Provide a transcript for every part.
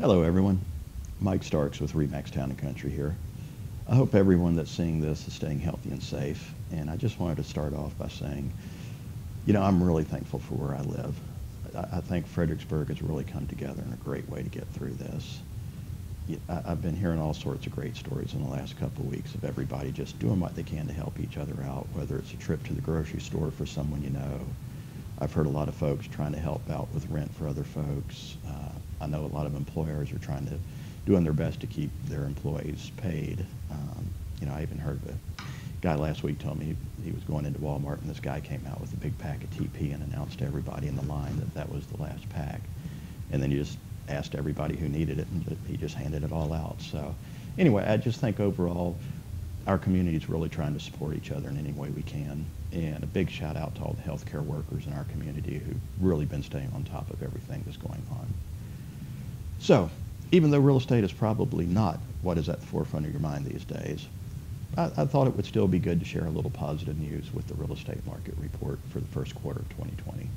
Hello everyone, Mike Starks with Remax Town & Country here. I hope everyone that's seeing this is staying healthy and safe, and I just wanted to start off by saying, I'm really thankful for where I live. I think Fredericksburg has really come together in a great way to get through this. I've been hearing all sorts of great stories in the last couple of weeks of everybody just doing what they can to help each other out, whether it's a trip to the grocery store for someone you know. I've heard a lot of folks trying to help out with rent for other folks. I know a lot of employers are doing their best to keep their employees paid. I even heard a guy last week told me he was going into Walmart and this guy came out with a big pack of TP and announced to everybody in the line that was the last pack. And then he just asked everybody who needed it and he just handed it all out. So anyway, I just think overall our community is really trying to support each other in any way we can. And a big shout out to all the healthcare workers in our community who've really been staying on top of everything that's going on. So, even though real estate is probably not what is at the forefront of your mind these days, I thought it would still be good to share a little positive news with the real estate market report for the first quarter of 2020.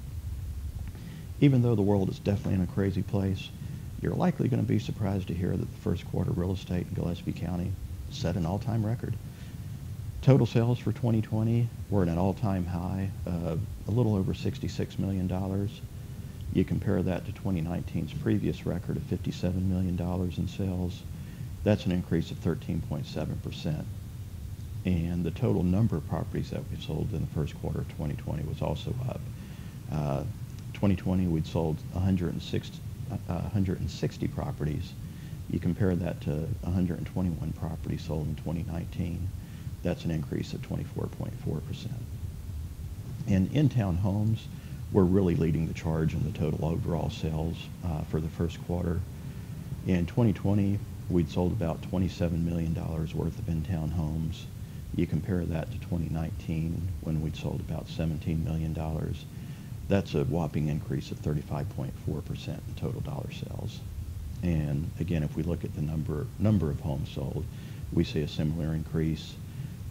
Even though the world is definitely in a crazy place, you're likely going to be surprised to hear that the first quarter real estate in Gillespie County set an all-time record. Total sales for 2020 were at an all-time high of a little over $66 million. You compare that to 2019's previous record of $57 million in sales. That's an increase of 13.7%. And the total number of properties that we sold in the first quarter of 2020 was also up. 2020, we'd sold 160 properties. You compare that to 121 properties sold in 2019. That's an increase of 24.4%. And in-town homes were really leading the charge in the total overall sales for the first quarter. In 2020, we'd sold about $27 million worth of in-town homes. You compare that to 2019 when we'd sold about $17 million. That's a whopping increase of 35.4% in total dollar sales. And again, if we look at the number of homes sold, we see a similar increase.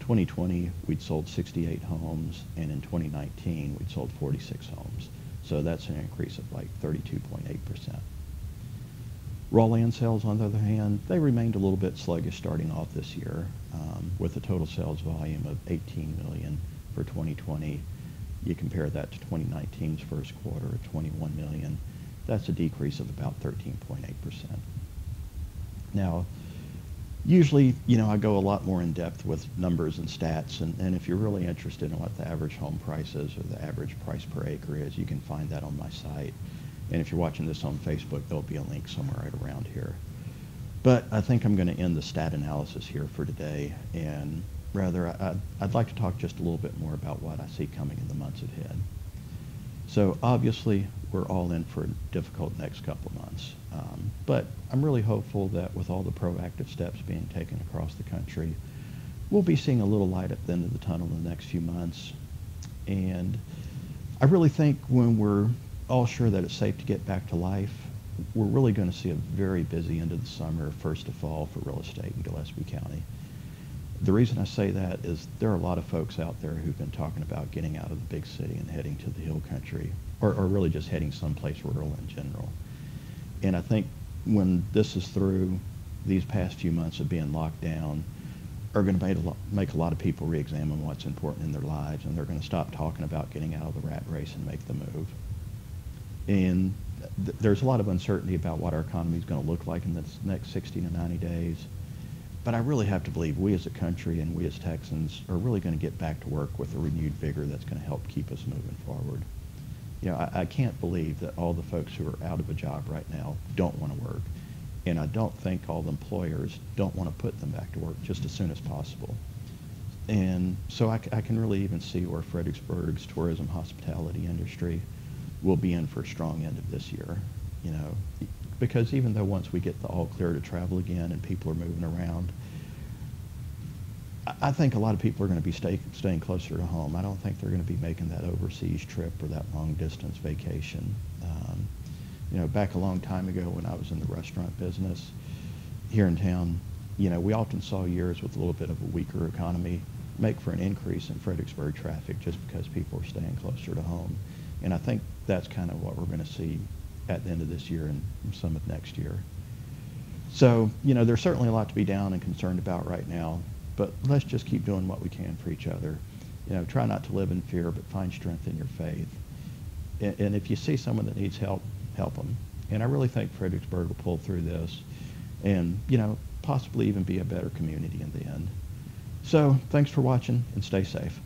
2020, we'd sold 68 homes, and in 2019, we'd sold 46 homes. So that's an increase of like 32.8%. Raw land sales, on the other hand, they remained a little bit sluggish starting off this year, with a total sales volume of $18 million for 2020. You compare that to 2019's first quarter of $21 million. That's a decrease of about 13.8%. Now, usually, I go a lot more in depth with numbers and stats, and if you're really interested in what the average home price is or the average price per acre is, you can find that on my site. And if you're watching this on Facebook, there'll be a link somewhere right around here. But I think I'm going to end the stat analysis here for today, and rather, I'd like to talk just a little bit more about what I see coming in the months ahead. So obviously, we're all in for a difficult next couple of months. But I'm really hopeful that with all the proactive steps being taken across the country, we'll be seeing a little light at the end of the tunnel in the next few months. And I really think when we're all sure that it's safe to get back to life, we're really going to see a very busy end of the summer, first of fall for real estate in Gillespie County. The reason I say that is there are a lot of folks out there who've been talking about getting out of the big city and heading to the hill country, or really just heading someplace rural in general. And I think when this is through, these past few months of being locked down are going to make a lot of people re-examine what's important in their lives, and they're going to stop talking about getting out of the rat race and make the move. And there's a lot of uncertainty about what our economy is going to look like in the next 60 to 90 days. But I really have to believe we as a country and we as Texans are really going to get back to work with a renewed vigor that's going to help keep us moving forward. I can't believe that all the folks who are out of a job right now don't want to work. And I don't think all the employers don't want to put them back to work just as soon as possible. And so I can really even see where Fredericksburg's tourism hospitality industry will be in for a strong end of this year. Because even though once we get the all clear to travel again and people are moving around, I think a lot of people are going to be staying closer to home. I don't think they're going to be making that overseas trip or that long distance vacation. Back a long time ago when I was in the restaurant business here in town, we often saw years with a little bit of a weaker economy make for an increase in Fredericksburg traffic just because people are staying closer to home. And I think that's kind of what we're going to see at the end of this year and some of next year. So, there's certainly a lot to be down and concerned about right now, but let's just keep doing what we can for each other. Try not to live in fear, but find strength in your faith. And if you see someone that needs help, help them. And I really think Fredericksburg will pull through this and, possibly even be a better community in the end. So thanks for watching, and stay safe.